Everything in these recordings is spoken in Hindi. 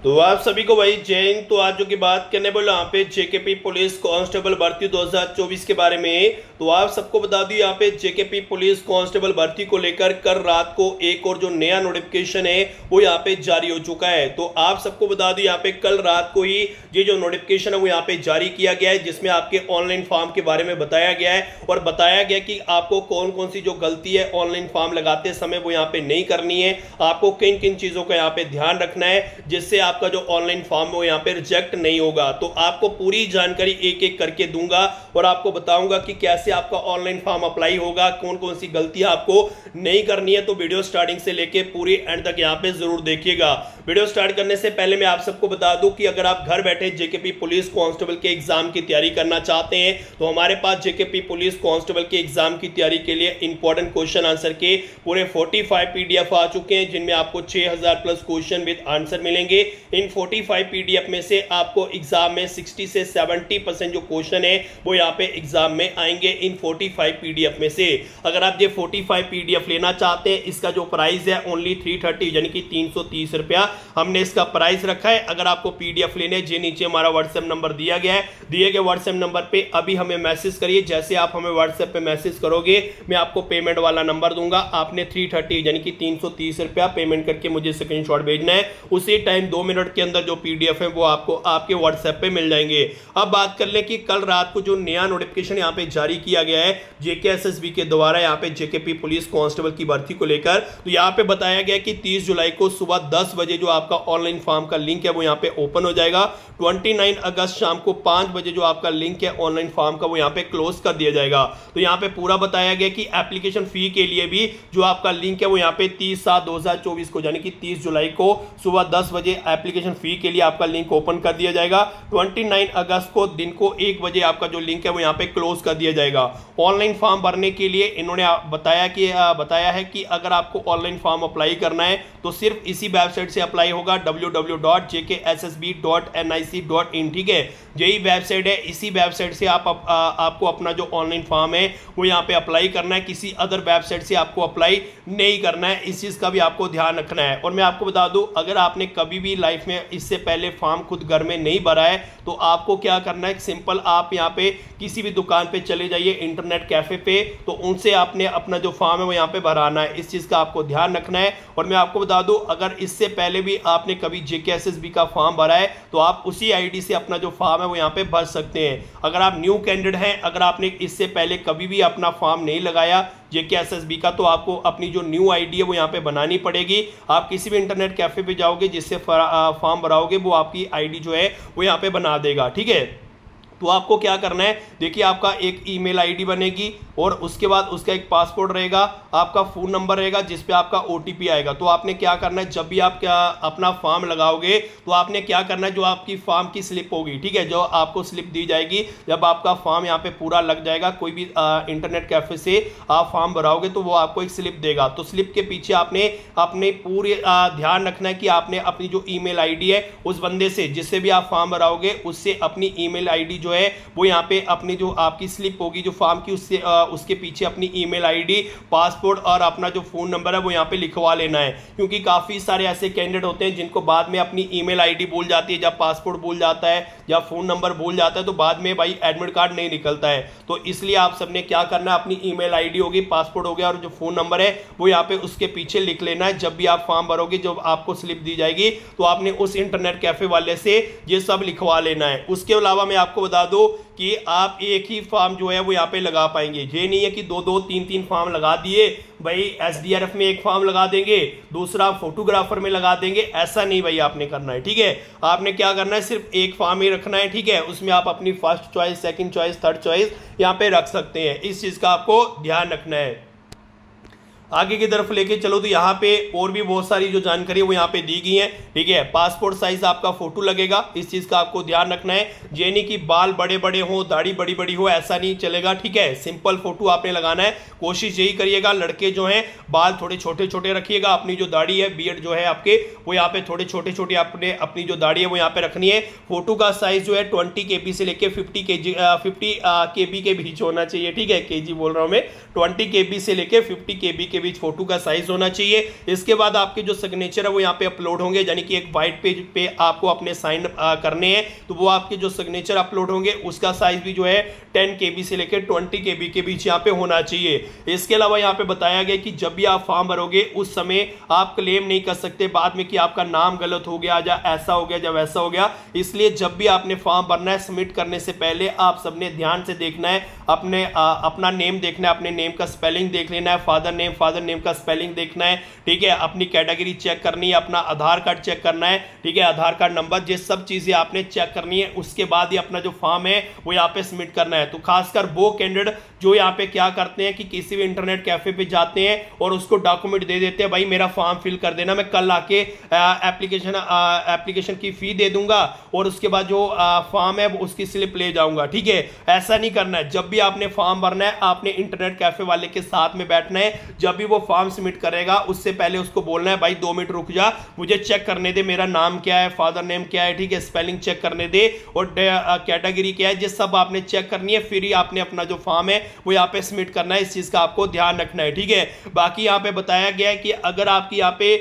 तो आप सभी को भाई जय हिंद। तो आज जो की बात करने बोलो यहाँ पे जेकेपी पुलिस कांस्टेबल भर्ती 2024 के बारे में। तो आप सबको बता दूं यहाँ पे जेकेपी पुलिस कांस्टेबल भर्ती को लेकर कल रात को एक और जो नया नोटिफिकेशन है वो यहाँ पे जारी हो चुका है। तो आप सबको बता दूं यहाँ पे कल रात को ही ये जो नोटिफिकेशन है वो यहाँ पे जारी किया गया है, जिसमें आपके ऑनलाइन फॉर्म के बारे में बताया गया है और बताया गया कि आपको कौन कौन सी जो गलती है ऑनलाइन फॉर्म लगाते समय वो यहाँ पे नहीं करनी है, आपको किन किन चीजों का यहाँ पे ध्यान रखना है जिससे आपका जो ऑनलाइन फॉर्म है वो यहाँ पे रिजेक्ट नहीं होगा। तो आपको पूरी जानकारी एक एक करके दूंगा और आपको बताऊंगा कि कैसे आपका ऑनलाइन फॉर्म अप्लाई होगा, कौन कौन सी गलतियां आपको नहीं करनी है। तो वीडियो स्टार्टिंग से लेके पूरी एंड तक यहाँ पे जरूर देखिएगा। वीडियो स्टार्ट करने से पहले मैं आप सबको बता दूं कि अगर आप घर बैठे जेकेपी पुलिस कांस्टेबल के एग्जाम की तैयारी करना चाहते हैं तो हमारे पास जेकेपी पुलिस कांस्टेबल के एग्जाम की तैयारी के लिए इंपॉर्टेंट क्वेश्चन आंसर के पूरे 45 पीडीएफ आ चुके हैं, जिनमें आपको 6000 प्लस क्वेश्चन विद आंसर मिलेंगे। इन 45 पीडीएफ में से आपको एग्जाम में 60 से 70% जो क्वेश्चन है वो यहाँ पे एग्जाम में आएंगे इन 45 पीडीएफ में से। अगर आप ये 45 पीडीएफ लेना चाहते हैं, इसका जो प्राइस है ओनली 330 यानी कि 330 रुपया हमने इसका प्राइस रखा है। अगर आपको पीडीएफ लेने जे नीचे हमारा व्हाट्सएप नंबर दिया गया है, दिए गए व्हाट्सएप नंबर पे अभी हमें मैसेज करिए। जैसे आप हमें व्हाट्सएप पे मैसेज करोगे मैं आपको पेमेंट वाला नंबर दूंगा। आपने 330 यानी कि 330 रुपया पेमेंट करके मुझे स्क्रीनशॉट भेजना है। उसी टाइम 2 मिनट के अंदर जो पीडीएफ है वो आपको आपके व्हाट्सएप पे मिल जाएंगे। अब बात कर ले कि कल रात को जो नया नोटिफिकेशन यहाँ पे जारी किया गया है जेकेएसएसबी के द्वारा यहाँ पे जेकेपी पुलिस कांस्टेबल की भर्ती को लेकर, तो यहाँ पे बताया गया कि 30 जुलाई को सुबह 10 बजे जो आपका ऑनलाइन फॉर्म का लिंक है वो यहाँ पे ओपन हो जाएगा। 29 अगस्त शाम को 5 बजे जो आपका लिंक है ऑनलाइन फॉर्म का वो यहाँ पे क्लोज कर दिया जाएगा। तो यहाँ पे पूरा बताया गया कि एप्लीकेशन फी के लिए भी जो आपका लिंक है वो यहाँ पे 30/7/2024 को यानी कि 30 जुलाई को सुबह 10 बजे एप्लीकेशन फी के लिए आपका लिंक ओपन कर दिया जाएगा। 29 अगस्त को दिन को 1 बजे आपका जो लिंक है वो यहाँ पे क्लोज कर दिया जाएगा। ऑनलाइन फॉर्म भरने के लिए इन्होंने बताया है कि अगर आपको ऑनलाइन फॉर्म अप्लाई करना है तो सिर्फ इसी वेबसाइट से अप्लाई होगा, www.jkssb.nic.in। ठीक है, यही वेबसाइट है, इसी वेबसाइट से आपको अपना जो ऑनलाइन फॉर्म है वो यहाँ पे अप्लाई करना है। किसी अदर वेबसाइट से आपको अप्लाई नहीं करना है, इस चीज का भी आपको ध्यान रखना है। और मैं आपको बता दूं, अगर आपने कभी भी लाइफ में इससे पहले फॉर्म खुद घर में नहीं भरा है तो आपको क्या करना है, सिंपल आप यहाँ पे किसी भी दुकान पे चले जाइए, इंटरनेट कैफे पे, तो उनसे आपने अपना जो फॉर्म है वो यहाँ पे भराना है। इस चीज का आपको ध्यान रखना है। और मैं आपको बता दूं, अगर इससे पहले भी आपने कभी जेकेएसएसबी का फॉर्म भरा है तो आप उसी आईडी से अपना जो फॉर्म है वो यहाँ पे भर सकते हैं। अगर आप न्यू कैंडिडेट हैं, अगर आपने इससे पहले कभी भी अपना फॉर्म नहीं लगाया जेकेएसएसबी का, तो आपको अपनी जो न्यू आईडी है वो यहाँ पे बनानी पड़ेगी। आप किसी भी इंटरनेट कैफे पे जाओगे, जिससे फॉर्म भराओगे वो आपकी आईडी जो है वो यहाँ पे बना देगा। ठीक है, तो आपको क्या करना है, देखिए आपका एक ईमेल आईडी बनेगी और उसके बाद उसका एक पासपोर्ट रहेगा, आपका फोन नंबर रहेगा जिस पे आपका ओटीपी आएगा। तो आपने क्या करना है, जब भी आप अपना फॉर्म लगाओगे तो आपने क्या करना है, जो आपकी फॉर्म की स्लिप होगी, ठीक है, जो आपको स्लिप दी जाएगी जब आपका फॉर्म यहाँ पे पूरा लग जाएगा, कोई भी इंटरनेट कैफे से आप फॉर्म भराओगे तो वो आपको एक स्लिप देगा। तो स्लिप के पीछे आपने अपने पूरे ध्यान रखना है कि आपने अपनी जो ईमेल आईडी है उस बंदे से, जिससे भी आप फॉर्म भराओगे उससे अपनी ईमेल आईडी जो है वो यहाँ पे अपनी जो आपकी स्लिप होगी जो फॉर्म की उसके पीछे अपनी ईमेल आईडी, पासपोर्ट और अपना जो फोन नंबर है वो यहाँ पे लिखवा लेना है। क्योंकि काफी सारे ऐसे कैंडिडेट होते हैं जिनको बाद में अपनी ईमेल आईडी भूल जाती है, जब पासपोर्ट भूल जाता है या फोन नंबर भूल जाता है तो बाद में भाई एडमिट कार्ड नहीं निकलता है। तो इसलिए आप सबने क्या करना है, अपनी ईमेल आईडी होगी, पासपोर्ट हो गया और जो फोन नंबर है वो यहाँ पे उसके पीछे लिख लेना है। जब भी आप फॉर्म भरोगे, जब आपको स्लिप दी जाएगी तो आपने उस इंटरनेट कैफे वाले से ये सब लिखवा लेना है। उसके अलावा मैं आपको बता दूं कि आप एक ही फॉर्म जो है वो यहाँ पे लगा पाएंगे। ये नहीं है कि 2-2 3-3 फॉर्म लगा दिए, भाई एसडीआरएफ में एक फॉर्म लगा देंगे, दूसरा फोटोग्राफर में लगा देंगे, ऐसा नहीं भाई आपने करना है। ठीक है, आपने क्या करना है, सिर्फ एक फॉर्म ही रखना है। ठीक है, उसमें आप अपनी first choice, second choice, third choice यहाँ पे रख सकते हैं। इस चीज का आपको ध्यान रखना है। आगे की तरफ लेके चलो तो यहाँ पे और भी बहुत सारी जो जानकारी है वो यहाँ पे दी गई है। ठीक है, पासपोर्ट साइज आपका फोटो लगेगा, इस चीज का आपको ध्यान रखना है। ये नहीं कि बाल बड़े बड़े हो, दाढ़ी बड़ी बड़ी हो, ऐसा नहीं चलेगा। ठीक है, सिंपल फोटो आपने लगाना है। कोशिश यही करिएगा, लड़के जो हैं बाल थोड़े छोटे छोटे रखिएगा, अपनी जो दाढ़ी है, बियर्ड जो है आपके वो यहाँ पे थोड़े छोटे छोटे आपने अपनी जो दाढ़ी है वो यहाँ पे रखनी है। फोटो का साइज जो है 20 KB से लेके 50 KB के बीच होना चाहिए। ठीक है, केजी बोल रहा हूँ मैं, 20 KB से लेके 50 KB के बीच फोटो का साइज होना चाहिए। इसके बाद आपके जो सिग्नेचर है वो यहाँ पे अपलोड होंगे, यानी कि एक व्हाइट पेज पे आपको अपने साइन करने हैं, तो वो आपके जो सिग्नेचर अपलोड होंगे उसका साइज भी जो है 10 KB से लेकर 20 KB के बीच यहाँ पे होना चाहिए। इसके अलावा यहाँ पे बताया गया कि जब भी आप फॉर्म भरोगे उस समय आप क्लेम नहीं कर सकते बाद में कि आपका नाम गलत हो गया या ऐसा हो गया या वैसा हो गया। इसलिए जब भी आपने फॉर्म भरना है सबमिट करने से पहले आप सबने ध्यान से देखना है, अपना नेम देखना है, अपने नेम का स्पेलिंग देख लेना है, फादर नेम का स्पेलिंग देखना है, ठीक है, अपनी कैटेगरी चेक करनी है, अपना आधार कार्ड चेक करना है, ठीक है, आधार कार्ड नंबर, ये सब चीजें आपने चेक करनी है। उसके बाद ही अपना जो फॉर्म है वो यहाँ पे सबमिट करना है। तो खासकर वो कैंडिडेट जो यहाँ पे क्या करते हैं कि किसी भी इंटरनेट कैफे पे जाते हैं और उसको डॉक्यूमेंट दे देते हैं, भाई मेरा फॉर्म फिल कर देना, मैं कल आके एप्लीकेशन की फी दे दूंगा और उसके बाद जो फॉर्म है उसकी स्लिप ले जाऊंगा, ठीक है, ऐसा नहीं करना है। जब भी आपने फॉर्म भरना है आपने इंटरनेट कैफे वाले के साथ में बैठना है। जब भी वो फॉर्म सबमिट करेगा उससे पहले उसको बोलना है, भाई 2 मिनट रुक जा, मुझे चेक करने दे, मेरा नाम क्या है, फादर नेम क्या है, ठीक है, स्पेलिंग चेक करने दे और कैटेगरी क्या है, ये सब आपने चेक करनी है, फिर ही आपने अपना जो फॉर्म है वो यहाँ पे सबमिट करना है। इस चीज का आपको ध्यान रखना है, ठीक है। बाकी यहाँ पे बताया गया है कि अगर आपकी यहाँ पे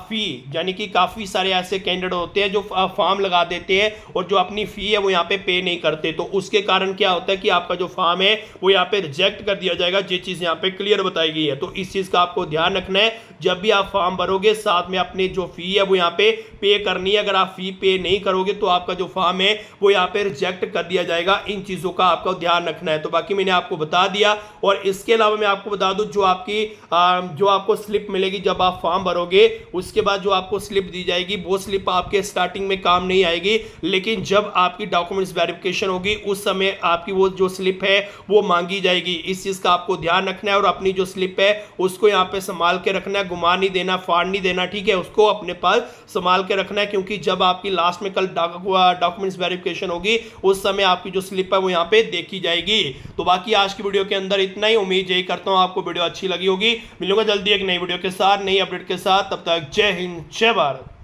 फी, यानी कि काफी सारे ऐसे कैंडिडेट होते हैं जो फॉर्म लगा देते हैं और जो अपनी फी है वो यहाँ पे नहीं करते, तो उसके कारण क्या होता है कि आपका जो फॉर्म है वो यहाँ पे रिजेक्ट कर दिया जाएगा। ये चीज यहाँ पे क्लियर बताई गई है, तो इस चीज का आपको ध्यान रखना है। जब भी आप फॉर्म भरोगे साथ में अपनी जो फी है वो यहाँ पे करनी है। अगर आप फी पे नहीं करोगे तो आपका जो फॉर्म है वो यहाँ पे रिजेक्ट कर दिया जाएगा। इन चीजों का आपको ध्यान रखना है। तो बाकी मैंने आपको बता दिया। और इसके अलावा मैं आपको बता दूं, जो आपको स्लिप मिलेगी जब आप फॉर्म भरोगे, उसके बाद जो आपको स्लिप दी जाएगी वो स्लिप आपके स्टार्टिंग में काम नहीं आएगी, लेकिन जब आपकी डॉक्यूमेंट्स वेरिफिकेशन होगी उस समय आपकी वो जो स्लिप है वो मांगी जाएगी। इस चीज का आपको ध्यान रखना है और अपनी जो स्लिप है उसको यहाँ पे संभाल के रखना है, घुमा नहीं देना, फाड़ नहीं देना, ठीक है, उसको अपने पास संभाल के रखना है, क्योंकि जब आपकी लास्ट में कल डॉक्यूमेंट्स वेरिफिकेशन होगी उस समय आपकी जो स्लिप है वो यहाँ पे देखी जाएगी। तो बाकी आज की वीडियो के अंदर इतना ही। उम्मीद यही करता हूं आपको वीडियो अच्छी लगी होगी। मिलूंगा जल्दी एक नई वीडियो के साथ, नई अपडेट के साथ। तब तक जय हिंद, जय भारत।